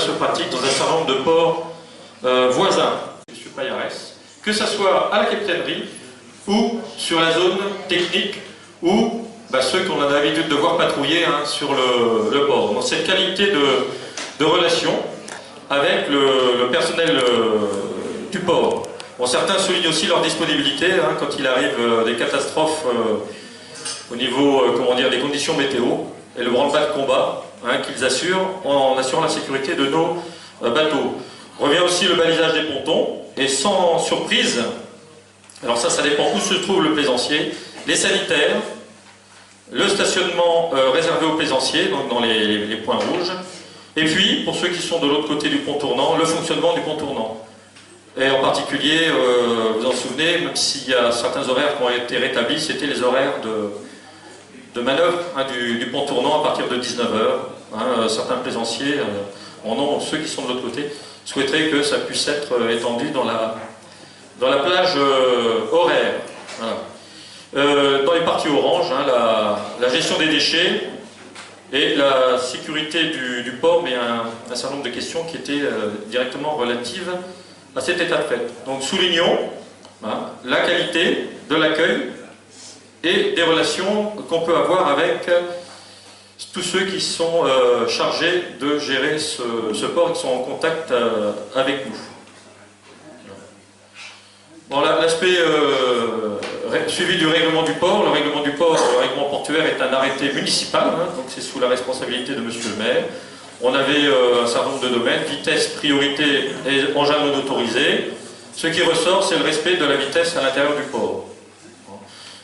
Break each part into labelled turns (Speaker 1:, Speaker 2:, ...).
Speaker 1: se pratique dans un certain nombre de ports voisins, M. Payares, que ce soit à la capitainerie ou sur la zone technique ou ceux qu'on a l'habitude de voir patrouiller sur le port. Donc cette qualité de relation avec le personnel du port. Bon, certains soulignent aussi leur disponibilité quand il arrive des catastrophes au niveau des conditions météo et le branle-bas de combat qu'ils assurent en assurant la sécurité de nos bateaux. Revient aussi le balisage des pontons et sans surprise, alors ça dépend où se trouve le plaisancier, les sanitaires, le stationnement réservé aux plaisanciers, donc dans les points rouges, et puis pour ceux qui sont de l'autre côté du pont tournant, le fonctionnement du pont tournant. Et en particulier, vous en souvenez, même s'il y a certains horaires qui ont été rétablis, c'était les horaires de manœuvre du pont tournant à partir de 19h. Certains plaisanciers, ceux qui sont de l'autre côté, souhaiteraient que ça puisse être étendu dans la plage horaire. Voilà. Dans les parties orange, la gestion des déchets et la sécurité du port, mais un certain nombre de questions qui étaient directement relatives à cet état de fait. Donc soulignons la qualité de l'accueil et des relations qu'on peut avoir avec tous ceux qui sont chargés de gérer ce port et qui sont en contact avec nous. Bon, l'aspect suivi du règlement du port. Le règlement du port, le règlement portuaire est un arrêté municipal, donc c'est sous la responsabilité de monsieur le maire. On avait un certain nombre de domaines, vitesse, priorité et engins non autorisés. Ce qui ressort, c'est le respect de la vitesse à l'intérieur du port.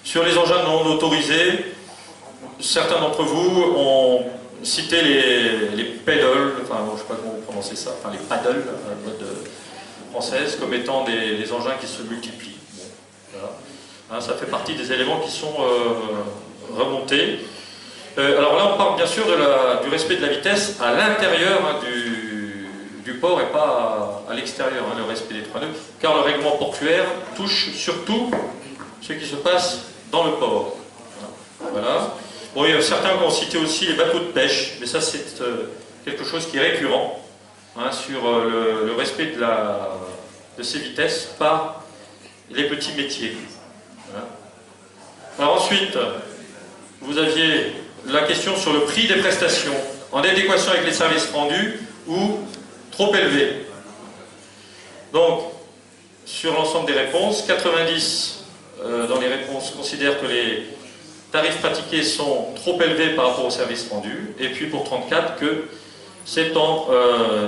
Speaker 1: Sur les engins non autorisés, certains d'entre vous ont cité les paddles, je ne sais pas comment vous prononcez ça, les paddles, en mode française, comme étant des engins qui se multiplient. Bon, voilà. Ça fait partie des éléments qui sont remontés. Alors là, on parle bien sûr du respect de la vitesse à l'intérieur du port et pas à l'extérieur, le respect des 3 nœuds, car le règlement portuaire touche surtout ce qui se passe dans le port. Voilà. Bon, il y a certains qui ont cité aussi les bateaux de pêche, mais ça c'est quelque chose qui est récurrent sur le respect de ces vitesses par les petits métiers. Voilà. Alors ensuite, vous aviez la question sur le prix des prestations, en adéquation avec les services rendus ou trop élevés. Donc, sur l'ensemble des réponses, 90 dans les réponses considèrent que les tarifs pratiqués sont trop élevés par rapport aux services rendus, et puis pour 34 que c'est en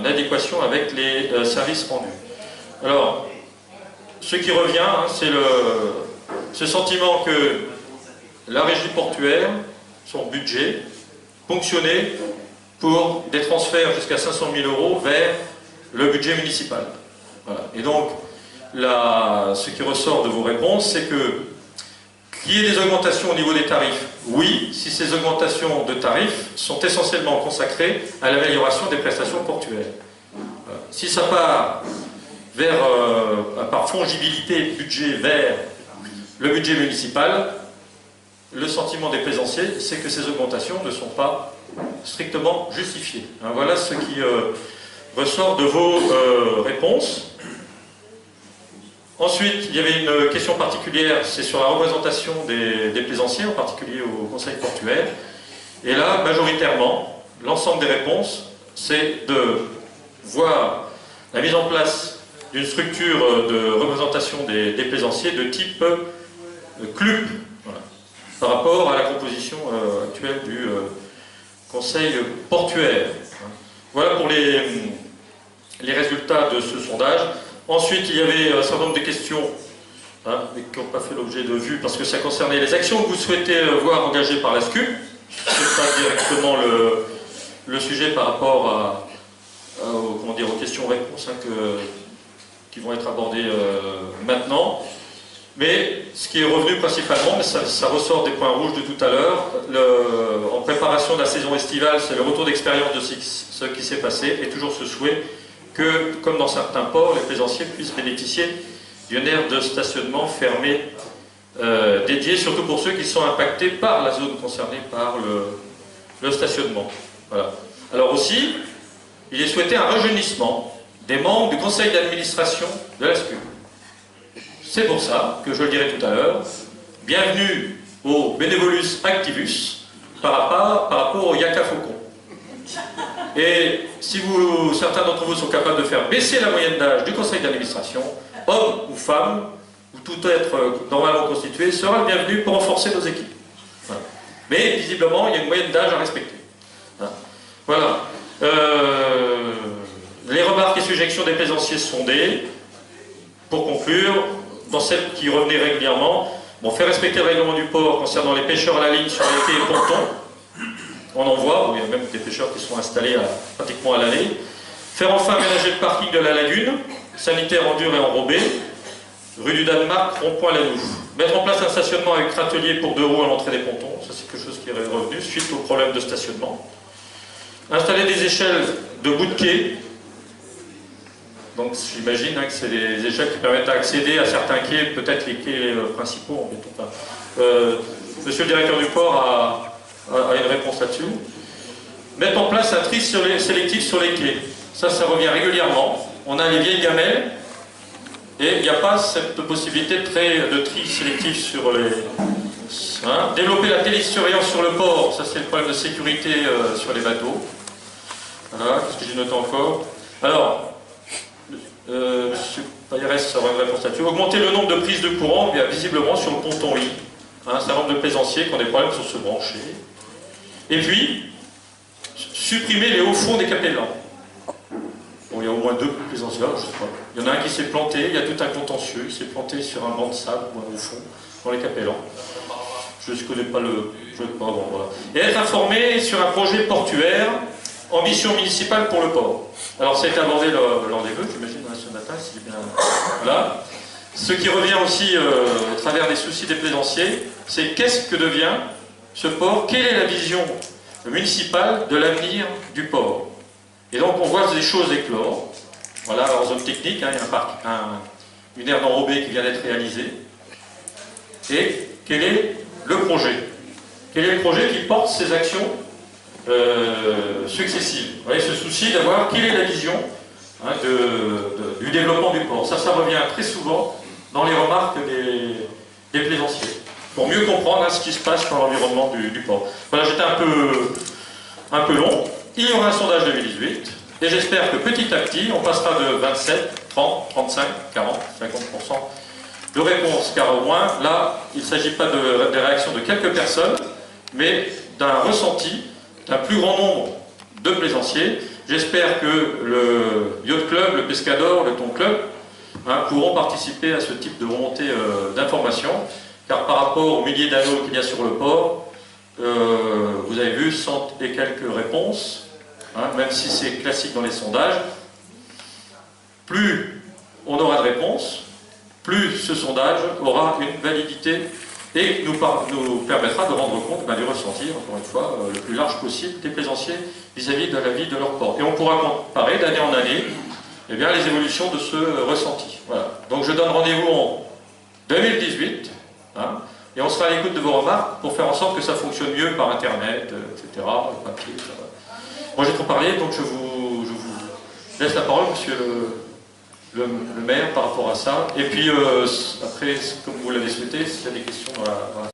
Speaker 1: adéquation avec les services rendus. Alors, ce qui revient, c'est ce sentiment que la régie portuaire, son budget, ponctionné pour des transferts jusqu'à 500 000 € vers le budget municipal. Voilà. Et donc, ce qui ressort de vos réponses, c'est qu'il y ait des augmentations au niveau des tarifs. Oui, si ces augmentations de tarifs sont essentiellement consacrées à l'amélioration des prestations portuaires. Voilà. Si ça part par fongibilité de budget vers le budget municipal, le sentiment des plaisanciers, c'est que ces augmentations ne sont pas strictement justifiées. Voilà ce qui ressort de vos réponses. Ensuite, il y avait une question particulière, c'est sur la représentation des plaisanciers, en particulier au conseil portuaire. Et là, majoritairement, l'ensemble des réponses, c'est de voir la mise en place d'une structure de représentation des plaisanciers de type CLUP, voilà, par rapport à la composition actuelle du conseil portuaire. Voilà pour les résultats de ce sondage. Ensuite, il y avait un certain nombre de questions mais qui n'ont pas fait l'objet de vues parce que ça concernait les actions que vous souhaitez voir engagées par la SCUP. Ce n'est pas directement le sujet par rapport aux questions-réponses qui vont être abordées maintenant. Mais ce qui est revenu principalement, mais ça ressort des points rouges de tout à l'heure, en préparation de la saison estivale, c'est le retour d'expérience de ce qui s'est passé et toujours ce souhait que, comme dans certains ports, les plaisanciers puissent bénéficier d'une aire de stationnement fermée dédiée, surtout pour ceux qui sont impactés par la zone concernée par le stationnement. Voilà. Alors aussi, il est souhaité un rajeunissement des membres du conseil d'administration de la SCU. C'est pour ça que, je le dirai tout à l'heure, bienvenue au Benevolus Activus par rapport au Yaka Faucon. Et si certains d'entre vous sont capables de faire baisser la moyenne d'âge du conseil d'administration, homme ou femme, ou tout être normalement constitué, sera le bienvenu pour renforcer nos équipes. Voilà. Mais visiblement, il y a une moyenne d'âge à respecter. Voilà. Les remarques et suggestions des plaisanciers sondés. Pour conclure, dans celles qui revenaient régulièrement, faire respecter le règlement du port concernant les pêcheurs à la ligne sur les quais et pontons. On en voit, il y a même des pêcheurs qui sont installés pratiquement à l'allée. Faire enfin aménager le parking de la lagune, sanitaire en dur et enrobé, rue du Danemark, rond-point Lanouf. Mettre en place un stationnement avec râtelier pour 2 roues à l'entrée des pontons, ça c'est quelque chose qui est revenu suite au problème de stationnement. Installer des échelles de bout de quai. Donc j'imagine que c'est des échelles qui permettent d'accéder à certains quais, peut-être les quais principaux en béton. Monsieur le directeur du port a une réponse là-dessus. Mettre en place un tri sélectif sur les quais. Ça revient régulièrement. On a les vieilles gamelles et il n'y a pas cette possibilité de tri sélectif sur les... Développer la télésurveillance sur le port. Ça c'est le problème de sécurité sur les bateaux. Voilà, qu'est-ce que j'ai noté encore? Alors, M. Payeres aura une réponse là-dessus. Augmenter le nombre de prises de courant, bien, visiblement sur le ponton I. Un certain nombre de plaisanciers qui ont des problèmes sur se brancher. Et puis, supprimer les hauts fonds des capellans. Bon, il y a au moins 2 plaisanciers, je sais pas. Il y en a un qui s'est planté, il y a tout un contentieux, il s'est planté sur un banc de sable ou un haut fond dans les capellans. Je ne connais pas le... bon, voilà. Et être informé sur un projet portuaire, ambition municipale pour le port. Alors, ça a été abordé lors des vœux, j'imagine, ce matin, si bien... Voilà. Ce qui revient aussi au travers des soucis des plaisanciers, c'est qu'est-ce que devient ce port? Quelle est la vision municipale de l'avenir du port? Et donc, on voit des choses éclore. Voilà, en zone technique, il y a une aire d'enrobé qui vient d'être réalisée. Et quel est le projet? Quel est le projet qui porte ces actions successives? Vous voyez, ce souci d'avoir quelle est la vision du développement du port. Ça revient très souvent dans les remarques des plaisanciers, pour mieux comprendre ce qui se passe dans l'environnement du port. Voilà, j'étais un peu long. Il y aura un sondage 2018, et j'espère que petit à petit, on passera de 27, 30, 35, 40, 50% de réponses, car au moins, là, il ne s'agit pas des réactions de quelques personnes, mais d'un ressenti d'un plus grand nombre de plaisanciers. J'espère que le Yacht Club, le Pescador, le Thon Club pourront participer à ce type de remontée d'informations, car par rapport aux milliers d'anneaux qu'il y a sur le port, vous avez vu 100 et quelques réponses, même si c'est classique dans les sondages. Plus on aura de réponses, plus ce sondage aura une validité et nous permettra de rendre compte du ressenti, encore une fois, le plus large possible des plaisanciers vis-à-vis de la vie de leur port. Et on pourra comparer d'année en année les évolutions de ce ressenti. Voilà. Donc je donne rendez-vous en 2018, et on sera à l'écoute de vos remarques pour faire en sorte que ça fonctionne mieux par Internet, etc., le papier, etc. Moi j'ai trop parlé, donc je vous laisse la parole, monsieur le maire, par rapport à ça. Et puis, après, comme vous l'avez souhaité, s'il y a des questions dans la